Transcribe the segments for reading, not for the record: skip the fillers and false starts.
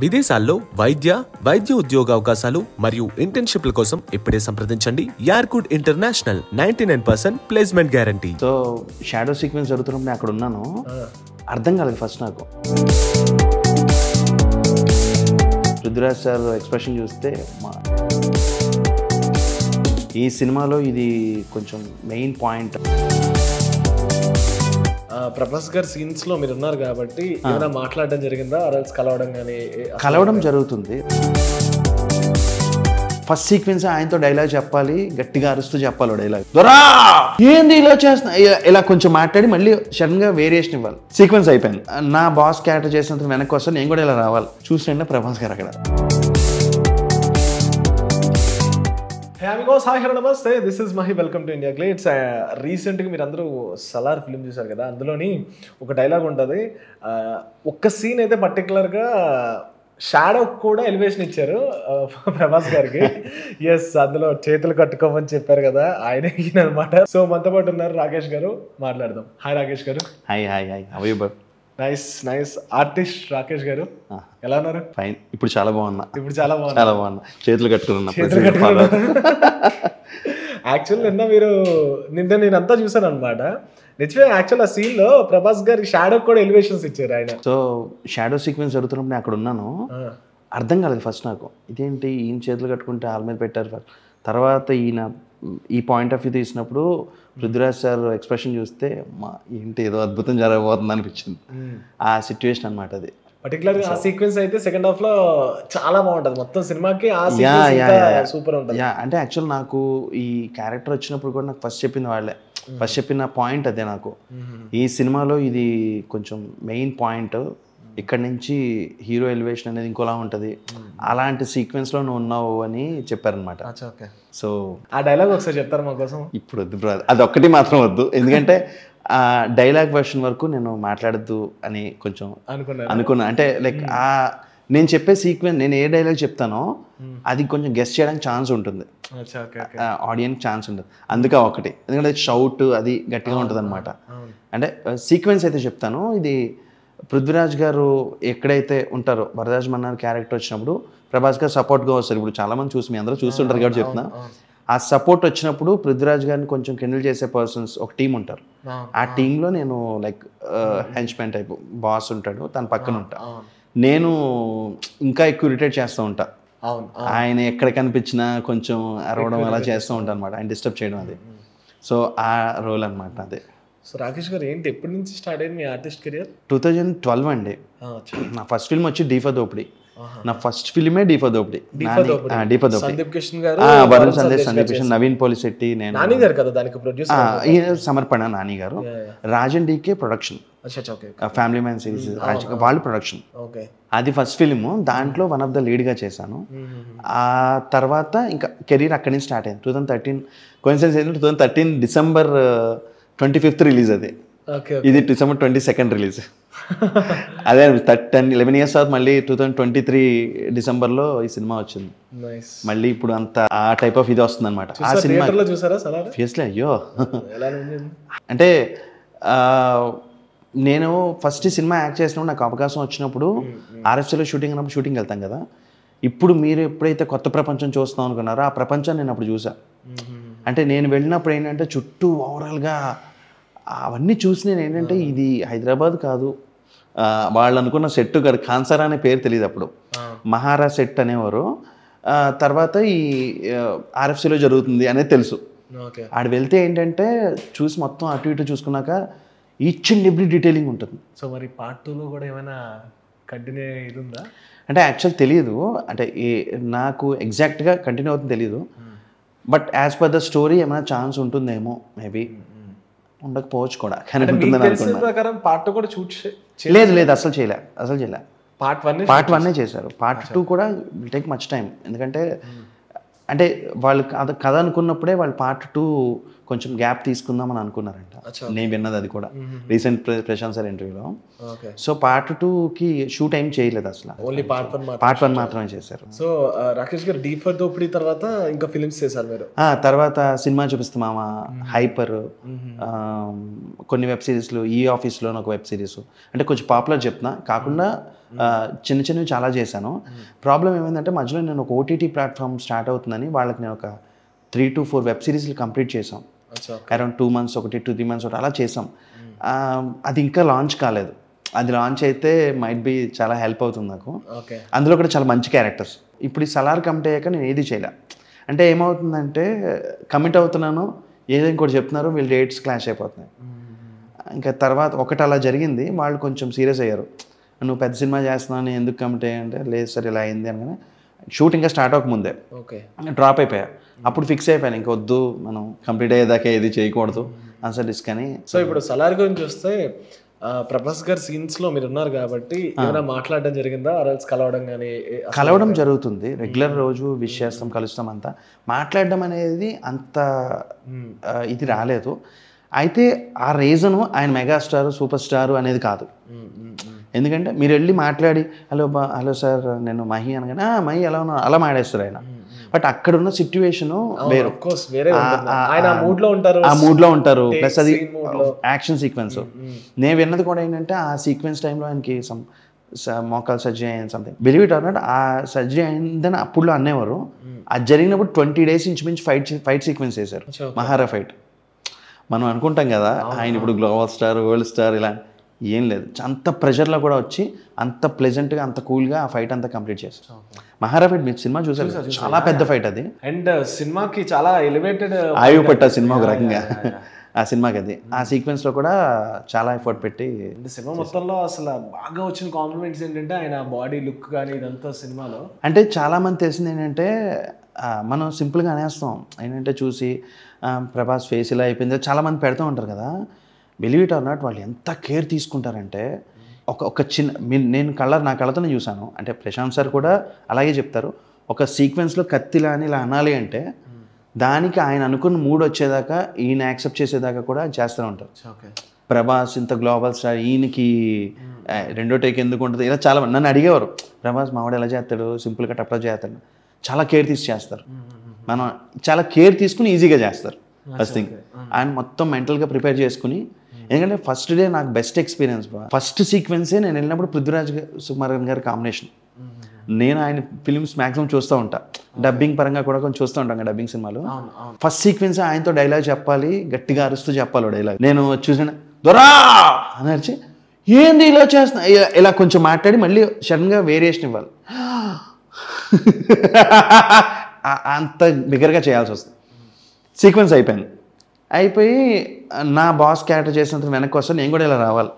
విదేశాల్లో వైద్య ఉద్యోగ అవకాశాలు మరియు ఇంటర్న్షిప్ల కోసం ఇప్పుడే సంప్రదించండి యార్కుడ్ international 99% placement guarantee. So shadow sequence జరుగుతున్నప్పుడు నేను అక్కడ ఉన్నాను, అర్థం కాలేదు ఫస్ట్ నాకు. పృథ్వీరాజ్ సార్ ఎక్స్ప్రెషన్ చూస్తే ఈ సినిమాలో ఇది కొంచెం మెయిన్ పాయింట్. ప్రభాస్ గారి సీన్స్ లో మీరు ఉన్నారు కాబట్టి ఏమైనా మాట్లాడడం జరిగిందా, కలవడం కానీ? కలవడం జరుగుతుంది. ఫస్ట్ సీక్వెన్స్ ఆయనతో డైలాగ్ చెప్పాలి, గట్టిగా అరుస్తూ చెప్పాలి డైలాగ్. దొరా ఏంది ఇలా చేస్తున్నా, ఇలా కొంచెం మాట్లాడి మళ్ళీ సడన్ గా వేరియేషన్ ఇవ్వాలి. సీక్వెన్స్ అయిపోయింది. నా బాస్ క్యారెక్టర్ చేసినంత వెనక్కి వస్తే నేను కూడా ఇలా రావాలి. చూస్తుంటే ప్రభాస్ గారు అక్కడ. హాయ్ హలో నమస్తే, this is Mahi, welcome to India Glitz. రీసెంట్గా మీరు అందరూ సలార్ ఫిల్మ్ చూసారు కదా, అందులోని ఒక డైలాగ్ ఉంటుంది. ఒక్క సీన్ అయితే పర్టికులర్గా షాడో కూడా ఎలివేషన్ ఇచ్చారు ప్రభాస్ గారికి. ఎస్, అందులో చేతులు కట్టుకోమని చెప్పారు కదా, ఆయనే అనమాట. సో మనతో పాటు ఉన్నారు రాకేష్ గారు, మాట్లాడదాం. హాయ్ రాకేష్ గారు. Hi hi hi, how you బర్? నైస్ ఆర్టిస్ట్ రాకేష్ గారు, ఎలా ఉన్నారు? ఫైన్, ఇప్పుడు చాలా బాగున్నా. చాలా బాగున్నా. చేతులు కట్టుకున్నా. యాక్చువల్ నిన్న నేనంతా చూసాను అనమాట. నిజమే, యాక్చువల్ ఆ సీన్ లో ప్రభాస్ గారి షాడో కూడా ఎలివేషన్స్ ఇచ్చారు ఆయన. సో షాడో సీక్వెన్స్ జరుగుతున్నప్పుడు నేను అక్కడ ఉన్నాను, అర్థం కాలేదు ఫస్ట్ నాకు. ఇదేంటి ఈయన చేతులు కట్టుకుంటే వాళ్ళ మీద పెట్టారు. తర్వాత ఈ పాయింట్ ఆఫ్ వ్యూ తీసినప్పుడు పృథ్వీరాజ్ సార్ ఎక్స్ప్రెషన్ చూస్తే ఏంటి ఏదో అద్భుతం జరగబోతుంది అనిపించింది. ఆ సిచ్యువేషన్ అనమాట అది. పర్టికులర్ ఆ సీక్వెన్స్ అయితే సెకండ్ హాఫ్ లో చాలా బాగుంటది. మొత్తం సినిమాకి ఆ సీక్వెన్స్ సూపర్ ఉంటుంది. అంటే యాక్చువల్ నాకు ఈ క్యారెక్టర్ వచ్చినప్పుడు కూడా నాకు ఫస్ట్ చెప్పింది వాళ్ళే. ఫస్ట్ చెప్పిన పాయింట్ అదే నాకు. ఈ సినిమాలో ఇది కొంచెం మెయిన్ పాయింట్. ఇక్కడ నుంచి హీరో ఎలివేషన్ అనేది ఇంకోలా ఉంటుంది, అలాంటి సీక్వెన్స్ లో నువ్వు ఉన్నావు అని చెప్పారనమాట. సో ఆ డైలాగ్ ఒకసారి చెప్తారు మా కోసం? ఇప్పుడు వద్దు బ్రో, అది ఒక్కటి మాత్రం వద్దు, ఎందుకంటే ఆ డైలాగ్ వర్షన్ వరకు నేను మాట్లాడద్దు అని కొంచెం అనుకున్నా. అంటే లైక్ నేను చెప్పే సీక్వెన్స్, నేను ఏ డైలాగ్ చెప్తానో అది కొంచెం గెస్ చేయడానికి ఛాన్స్ ఉంటుంది, ఆడియన్స్ ఛాన్స్ ఉంటుంది. అందుకే ఒకటి, ఎందుకంటే షౌట్ అది గట్టిగా ఉంటుంది అనమాట. అంటే సీక్వెన్స్ అయితే చెప్తాను. ఇది పృథ్వీరాజ్ గారు ఎక్కడైతే ఉంటారో, వరదరాజ్ మన్నార్ క్యారెక్టర్ వచ్చినప్పుడు ప్రభాస్ గారు సపోర్ట్గా వస్తారు. ఇప్పుడు చాలా మంది మీ అందరూ చూస్తుంటారు కాబట్టి చెప్తున్నా. ఆ సపోర్ట్ వచ్చినప్పుడు పృథ్వీరాజ్ గారిని కొంచెం కెండిల్ చేసే పర్సన్స్ ఒక టీం ఉంటారు. ఆ టీంలో నేను లైక్ హెంచ్మెన్ టైప్ బాస్ ఉంటాడు, తన పక్కన ఉంటా. నేను ఇంకా ఎక్కువ ఇరిటేట్ చేస్తూ ఉంటా. ఆయన ఎక్కడ కనిపించినా కొంచెం అరవడం అలా చేస్తూ ఉంటాను అనమాట, ఆయన డిస్టర్బ్ చేయడం అది. సో ఆ రోల్ అనమాట అదే. సో రాకేష్ గారు ఏంటి, ఎప్పటి నుంచి స్టార్ట్ అయింది మీ ఆర్టిస్ట్ కెరియర్? 2012 అండి. నా ఫస్ట్ ఫిల్మ్ వచ్చి డీ ఫర్ దోపిడీ. నా ఫస్ట్ ఫిల్మే డీ ఫర్ దోపిడీ. సందీప్ కిషన్ గారు, వరుణ్ సందేశ్, సందీప్ కిషన్, నవీన్ పోలిశెట్టి, నేను, నాని గారు కదా దానికి ప్రొడ్యూసర్, సమర్పణ నాని గారు, Rajan DK production, family man series వాళ్ళు ప్రొడక్షన్. అది ఫస్ట్ ఫిల్మ్. దాంట్లో వన్ ఆఫ్ ద లీడ్గా చేశాను. ఆ తర్వాత ఇంకా కెరీర్ అక్కడి నుంచి స్టార్ట్ అయింది. 2013 కోయిన్సిడెన్స్ ఏంటంటే 2013 డిసెంబర్ 25th రిలీజ్ అది. ఇది డిసెంబర్ 22nd రిలీజ్. అదే 11 years తర్వాత మళ్ళీ 2023 డిసెంబర్లో ఈ సినిమా వచ్చింది. మళ్ళీ ఇప్పుడు అంత ఆ టైప్ ఆఫ్ ఇది వస్తుంది అనమాట. ఆ సినిమా ఫియస్లీ అయ్యో అంటే నేను ఫస్ట్ సినిమా యాక్ట్ చేసినప్పుడు నాకు అవకాశం వచ్చినప్పుడు ఆర్ఎఫ్సీలో షూటింగ్ అన్నప్పుడు షూటింగ్ వెళ్తాం కదా. ఇప్పుడు మీరు ఎప్పుడైతే కొత్త ప్రపంచం చూస్తాం అనుకున్నారో ఆ ప్రపంచాన్ని నేను అప్పుడు చూసా. అంటే నేను వెళ్ళినప్పుడు ఏంటంటే చుట్టూ ఓవరాల్గా అవన్నీ చూసి నేను ఏంటంటే ఇది హైదరాబాద్ కాదు, వాళ్ళు అనుకున్న సెట్ కాదు, ఖాన్సారా అనే పేరు తెలియదు అప్పుడు, మహారా సెట్ అనేవారు. తర్వాత ఈ ఆర్ఎఫ్సీలో జరుగుతుంది అనేది తెలుసు. ఆడ వెళ్తే ఏంటంటే చూసి మొత్తం అటు ఇటు చూసుకున్నాక ఈచ్ అండ్ ఎవ్రీ డీటెయిలింగ్ ఉంటుంది. సో మరి పార్ట్ 2లో కూడా ఏమైనా కంటిన్యూ ఇది ఉందా? అంటే యాక్చువల్ తెలియదు, అంటే నాకు ఎగ్జాక్ట్గా కంటిన్యూ అవుతుంది తెలియదు. But as per the story ఏమైనా ఛాన్స్ ఉంటుందేమో, మేబీ ఉండకపోవచ్చు కూడా, కానీ ఉంటుందని అనుకున్నా. లేదు అసలు చేయలే. పార్ట్ 1 చేశారు. పార్ట్ 2 కూడా విల్ టేక్ మచ్ టైం, ఎందుకంటే అంటే వాళ్ళు కథ అనుకున్నప్పుడే వాళ్ళు పార్ట్ 2 కొంచెం గ్యాప్ తీసుకుందామని అనుకున్నారంట. నేను విన్నది అది కూడా రీసెంట్ ప్రశాంత్ సార్ ఇంటర్వ్యూలో. సో పార్ట్ 2కి షూట్ ఏం చేయలేదు అసలు, ఓన్లీ పార్ట్ 1 మాత్రమే చేశారు. సో రాకేష్ గారు డీ ఫర్ దోపిడీ తర్వాత ఇంకా ఫిల్మ్స్ చేశారు మీరు? తర్వాత సినిమా చూపిస్తామా, హైపర్, కొన్ని వెబ్ సిరీస్లు, ఈ ఆఫీస్లో ఒక వెబ్ సిరీస్, అంటే కొంచెం పాపులర్ చెప్తున్నా కాకుండా చిన్న చిన్నవి చాలా చేశాను. ప్రాబ్లం ఏమైందంటే మధ్యలో నేను ఒక ఓటీటీ ప్లాట్ఫామ్ స్టార్ట్ అవుతుందని వాళ్ళకి నేను ఒక 3 to 4 వెబ్ సిరీస్లు కంప్లీట్ చేసాం. అరౌండ్ 2 months ఒకటి 2-3 months ఒకటి అలా చేసాం. అది ఇంకా లాంచ్ కాలేదు. అది లాంచ్ అయితే మైట్ బి చాలా హెల్ప్ అవుతుంది నాకు. అందులో కూడా చాలా మంచి క్యారెక్టర్స్. ఇప్పుడు ఈ సలార్ కమిట్ అయ్యాక నేను ఏది చేయలే. అంటే ఏమవుతుందంటే కమిట్ అవుతున్నాను, ఏదో ఇంకోటి చెప్తున్నారు, వీళ్ళు డేట్స్ క్లాష్ అయిపోతున్నాయి. ఇంకా తర్వాత ఒకటి అలా జరిగింది, వాళ్ళు కొంచెం సీరియస్ అయ్యారు. నువ్వు పెద్ద సినిమా చేస్తున్నావు ఎందుకు కమిట్ అయ్యంటే, లేదు సార్ ఇలా అయింది అనగానే షూట్ ఇంకా స్టార్ట్ అవ్వకముందే డ్రాప్ అయిపోయా. అప్పుడు ఫిక్స్ అయిపోయాను ఇంకా వద్దు, మనం కంప్లీట్ అయ్యేదాకా ఏది చేయకూడదు అసలు రిస్క్ అని. సో ఇప్పుడు సలార్ గురించి వస్తే ప్రభాస్ గారి సీన్స్ లో మీరు ఉన్నారు కాబట్టి ఏమైనా మాట్లాడడం జరిగిందా, కలవడం కానీ? కలవడం జరుగుతుంది రెగ్యులర్, రోజు విష్ చేస్తాం, కలుస్తాం, అంతా మాట్లాడడం అనేది అంత ఇది రాలేదు. అయితే ఆ రీజను ఆయన మెగాస్టార్ సూపర్ స్టార్ అనేది కాదు. ఎందుకంటే మీరు వెళ్ళి మాట్లాడి హలో సార్ నేను మహి అనగానే మహి ఎలా ఉన్నా అలా మాడేస్తారు ఆయన. బట్ అక్కడ ఉన్న సిచ్యువేషన్ వేరు, ఆ మూడ్ లో ఉంటారు. ప్లస్ అది యాక్షన్ సీక్వెన్స్. నేను విన్నది కూడా ఏంటంటే ఆ సీక్వెన్స్ టైంలో ఆయనకి మోకాలు సర్జరీ అయ్యింది something. Believe it or not, ఆ సర్జరీ అయిందని అప్పుడు అనేవారు. అది జరిగినప్పుడు 20 days ఇంచుమించు ఫైట్ సీక్వెన్స్ చేశారు, మహారా ఫైట్. మనం అనుకుంటాం కదా ఆయన ఇప్పుడు గ్లోబల్ స్టార్, వరల్డ్ స్టార్, ఇలా ఏం లేదు. అంత ప్రెషర్లో కూడా వచ్చి అంత ప్లెజెంట్గా అంత కూల్గా ఆ ఫైట్ అంతా కంప్లీట్ చేస్తారు. మహారా ఫైట్ మీరు సినిమా చూసారు, చాలా పెద్ద ఫైట్ అది. అండ్ సినిమాకి చాలా ఎలివేటెడ్ ఆయువు పట్ట సినిమా ఒక రకంగా ఆ సినిమాకి. అది ఆ సీక్వెన్స్లో కూడా చాలా ఎఫర్ట్ పెట్టి సినిమా మొత్తంలో అసలు బాగా వచ్చిన కాంప్లిమెంట్స్ ఏంటంటే ఆయన బాడీ లుక్ కానీ ఇదంతా సినిమాలో. అంటే చాలామంది తెలిసింది ఏంటంటే మనం సింపుల్గా అనేస్తాం ఏంటంటే చూసి ప్రభాస్ ఫేస్ ఇలా అయిపోయింది చాలామంది పెడుతూ ఉంటారు కదా. బిలీవ్ ఇట్ ఆర్ నాట్, వాళ్ళు ఎంత కేర్ తీసుకుంటారంటే ఒక చిన్న నేను నా కళ్ళతోనే చూశాను. అంటే ప్రశాంత్ సార్ కూడా అలాగే చెప్తారు, ఒక సీక్వెన్స్లో కత్తిలా అని ఇలా అనాలి అంటే దానికి ఆయన అనుకున్న మూడ్ వచ్చేదాకా, ఈయన యాక్సెప్ట్ చేసేదాకా కూడా చేస్తూ ఉంటారు. ప్రభాస్ ఇంత గ్లోబల్ స్టార్, ఈయనకి రెండో టేక్ ఎందుకు ఉంటుంది, ఇలా చాలా నన్ను అడిగేవారు. ప్రభాస్ మావాడు ఎలా చేస్తాడు, సింపుల్గా టప్లా చేస్తాడు, చాలా కేర్ తీసి చేస్తారు. మనం చాలా కేర్ తీసుకుని ఈజీగా చేస్తారు. ఫస్ట్ థింగ్ ఆయన మొత్తం మెంటల్గా ప్రిపేర్ చేసుకుని. ఎందుకంటే ఫస్ట్ డే నాకు బెస్ట్ ఎక్స్పీరియన్స్, ఫస్ట్ సీక్వెన్సే నేను వెళ్ళినప్పుడు పృథ్వీరాజ్ సుకుమారన్ గారి కాంబినేషన్. నేను ఆయన ఫిల్మ్స్ మ్యాక్సిమం చూస్తూ ఉంటా, డబ్బింగ్ పరంగా కూడా కొంచెం చూస్తూ ఉంటాం కదా డబ్బింగ్ సినిమాలు. ఫస్ట్ సీక్వెన్స్ ఆయనతో డైలాగ్ చెప్పాలి, గట్టిగా అరుస్తూ చెప్పాలి డైలాగ్. నేను చూసిన దొరా అని అరిచి ఏంది ఇలా చేస్తున్నా, ఇలా కొంచెం మాట్లాడి మళ్ళీ సడన్గా వేరియేషన్ ఇవ్వాలి, అంత బిగ్గరగా చేయాల్సి వస్తుంది. సీక్వెన్స్ అయిపోయి నా బాస్ క్యారెక్టర్ చేసినంత వెనక్కి వస్తే నేను కూడా ఇలా రావాలి.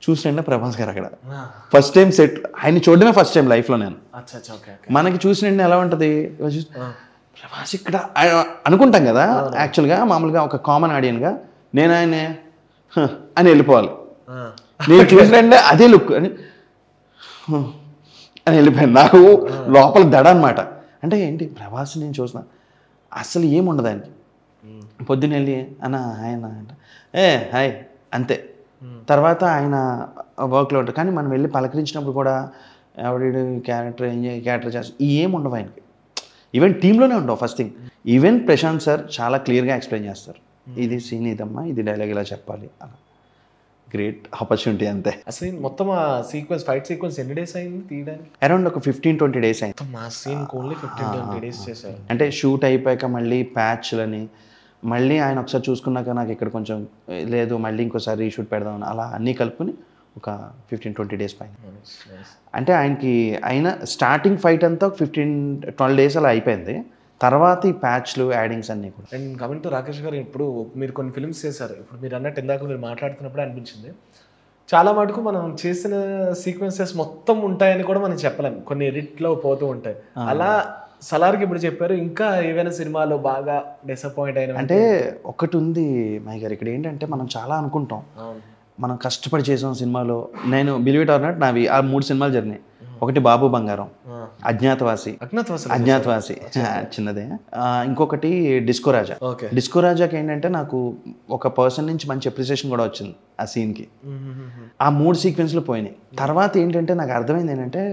చూసినంటే ప్రభాస్ గారు అక్కడ ఫస్ట్ టైం సెట్, ఆయన చూడడమే ఫస్ట్ టైం లైఫ్లో నేను. మనకి చూసినంటే ఎలా ఉంటుంది, ప్రభాస్ ఇక్కడ అనుకుంటాం కదా. యాక్చువల్గా మామూలుగా ఒక కామన్ ఆడియన్గా నేను ఆయనే అని వెళ్ళిపోవాలి. నేను చూసినంటే అదే లుక్ అని వెళ్ళిపోయాను. నాకు లోపల దడ అనమాట. అంటే ఏంటి ప్రభాస్ నేను చూసిన అసలు ఏముండదు ఆయనకి. పొద్దున్న వెళ్ళి అన్న ఆయన హాయ్ అంతే. తర్వాత ఆయన వర్క్లో ఉంటారు. కానీ మనం వెళ్ళి పలకరించినప్పుడు కూడా ఎవడి క్యారెక్టర్ చేస్తారు ఏముండవు ఆయనకి. ఈవెన్ టీంలోనే ఉండవు first thing. Even Prashanth sir చాలా క్లియర్గా ఎక్స్ప్లెయిన్ చేస్తారు, ఇది సీన్ ఇదమ్మా, ఇది డైలాగ్ ఇలా చెప్పాలి అలా. గ్రేట్ ఆపర్చునిటీ అంతే. అసలు మొత్తం ఆ సీక్వెన్స్ ఫైట్ సీక్వెన్స్ ఎన్ని డేస్ అయింది తీయడానికి? అరౌండ్ ఒక 15-20 days అయింది. మా సీన్ ఓన్లీ 15-20 days చేశారు. అంటే షూట్ అయిపోయాక మళ్ళీ ప్యాచ్లని మళ్ళీ ఆయన ఒకసారి చూసుకున్నాక నాకు ఇక్కడ కొంచెం లేదు, మళ్ళీ ఇంకోసారి రీషూట్ పెడదామని అలా అన్నీ కలుపుకొని ఒక 15-20 days పైన. అంటే ఆయనకి అయిన స్టార్టింగ్ ఫైట్ అంతా 15-12 days అలా అయిపోయింది. తర్వాత ఈ ప్యాచ్లు యాడింగ్స్ అన్నీ కూడా. అండ్ కమింగ్ టు రాకేష్ గారు, ఇప్పుడు మీరు కొన్ని ఫిల్మ్స్ చేశారు. ఇప్పుడు మీరు అన్నట్టు ఇందాక మీరు మాట్లాడుతున్నప్పుడే అనిపించింది, చాలా మటుకు మనం చేసిన సీక్వెన్సెస్ మొత్తం ఉంటాయని కూడా మనం చెప్పలేం, కొన్ని ఎడిట్లో పోతూ ఉంటాయి. అలా సలార్కి ఇప్పుడు చెప్పారు, ఇంకా ఏవైనా సినిమాలో బాగా డిసప్పాయింట్ అయిన అంటే ఒకటి ఉంది మహి గారు. ఇక్కడ ఏంటంటే మనం చాలా అనుకుంటాం, మనం కష్టపడి చేసాం సినిమాలో. నేను బిలీవ్ ఇట్ ఆర్ నాట్ నావి ఆ 3 సినిమాలు జరిగినాయి. ఒకటి బాబు బంగారం, అజ్ఞాతవాసి చిన్నదే, ఇంకొకటి డిస్కో రాజా. డిస్కో రాజాకి ఏంటంటే నాకు ఒక పర్సన్ నుంచి మంచి అప్రిసియేషన్ కూడా వచ్చింది ఆ సీన్కి. ఆ 3 సీక్వెన్స్లు పోయినాయి. తర్వాత ఏంటంటే నాకు అర్థమైంది ఏంటంటే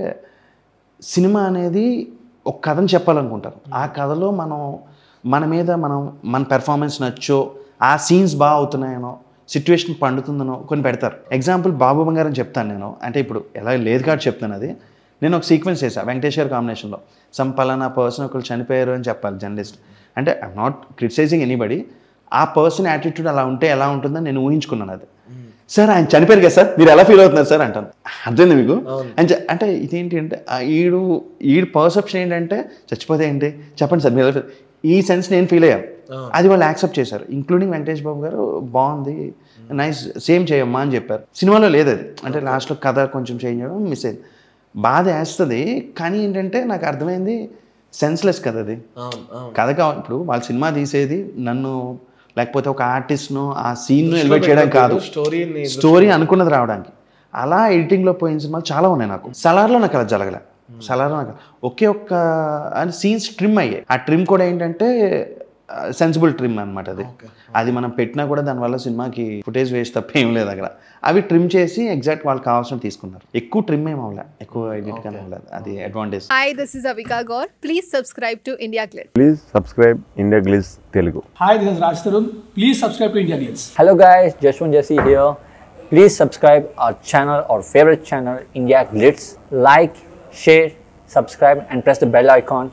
సినిమా అనేది ఒక కథను చెప్పాలనుకుంటారు. ఆ కథలో మన మీద మన పెర్ఫార్మెన్స్ నచ్చో, ఆ సీన్స్ బాగా అవుతున్నాయనో, సిచ్యువేషన్ పండుతుందనో కొన్ని పెడతారు. ఎగ్జాంపుల్ బాబు బంగారం చెప్తాను నేను, అంటే ఇప్పుడు ఎలా లేదు కాబట్టి చెప్తాను. అది నేను ఒక సీక్వెన్స్ చేశాను వెంకటేష్ గారి కాంబినేషన్లో. సమ్ పలానా పర్సన్ ఒకళ్ళు చనిపోయారు అని చెప్పాలి జర్నలిస్ట్. అంటే ఐఎమ్ నాట్ క్రిటిసైజింగ్ ఎనీబడి, ఆ పర్సన్ యాటిట్యూడ్ అలా ఉంటే ఎలా ఉంటుందని నేను ఊహించుకున్నాను. అది సార్ ఆయన చనిపోయారు కదా సార్, మీరు ఎలా ఫీల్ అవుతున్నారు సార్ అంటాను. అర్థమైంది మీకు? అంటే ఇదేంటి అంటే ఈడు పర్సెప్షన్ ఏంటంటే చచ్చిపోతే ఏంటి చెప్పండి సార్ మీరు, ఈ సెన్స్ నేను ఫీల్ అయ్యాను. అది వాళ్ళు యాక్సెప్ట్ చేశారు, ఇంక్లూడింగ్ వెంకటేష్ బాబు గారు. బాగుంది, నైస్, సేమ్ చేయమ్మా అని చెప్పారు. సినిమాలో లేదు అది, అంటే లాస్ట్లో కథ కొంచెం చేంజ్ చేయడం మిస్ అయింది. బాధ వేస్తుంది, కానీ ఏంటంటే నాకు అర్థమైంది సెన్స్లెస్ కదా అది. కథ ఇప్పుడు వాళ్ళ సినిమా తీసేది నన్ను లేకపోతే ఒక ఆర్టిస్ట్ను ఆ సీన్ను ఎలివేట్ చేయడం కాదు, స్టోరీ అనుకున్నది రావడానికి. అలా ఎడిటింగ్లో పోయిన సినిమాలు చాలా ఉన్నాయి నాకు. సలార్లో నాకు అలా జరగలే. సలార్లో నాకు ఒకే ఒక్క సీన్స్ ట్రిమ్ అయ్యాయి. ఆ ట్రిమ్ కూడా ఏంటంటే సెన్సిబుల్ ట్రిమ్ అనమాట. అది మనం పెట్టినా కూడా దానివల్ల సినిమాకి ఫుటేజ్ వేస్ట్ తప్ప ఏం లేదు అక్కడ. అవి ట్రిమ్ చేసి ఎగ్జాక్ట్ వాళ్ళకి కావాల్సిన తీసుకున్నారు. ఎక్కువ ట్రిమ్ ఏం అవ్వలేదు, ఎక్కువ ఎడిట్ కానీ అవ్వలేదు. అది advantage. Hi, this is Avika Gaur. Please subscribe to India Glitz. Please subscribe India Glitz Telugu. Hi, this is Raj Tarun. Please subscribe to India Glitz. Hello guys, Jashwant Jesse here. Please subscribe our channel, our favorite channel, India Glitz. Like, share, subscribe and press the bell icon.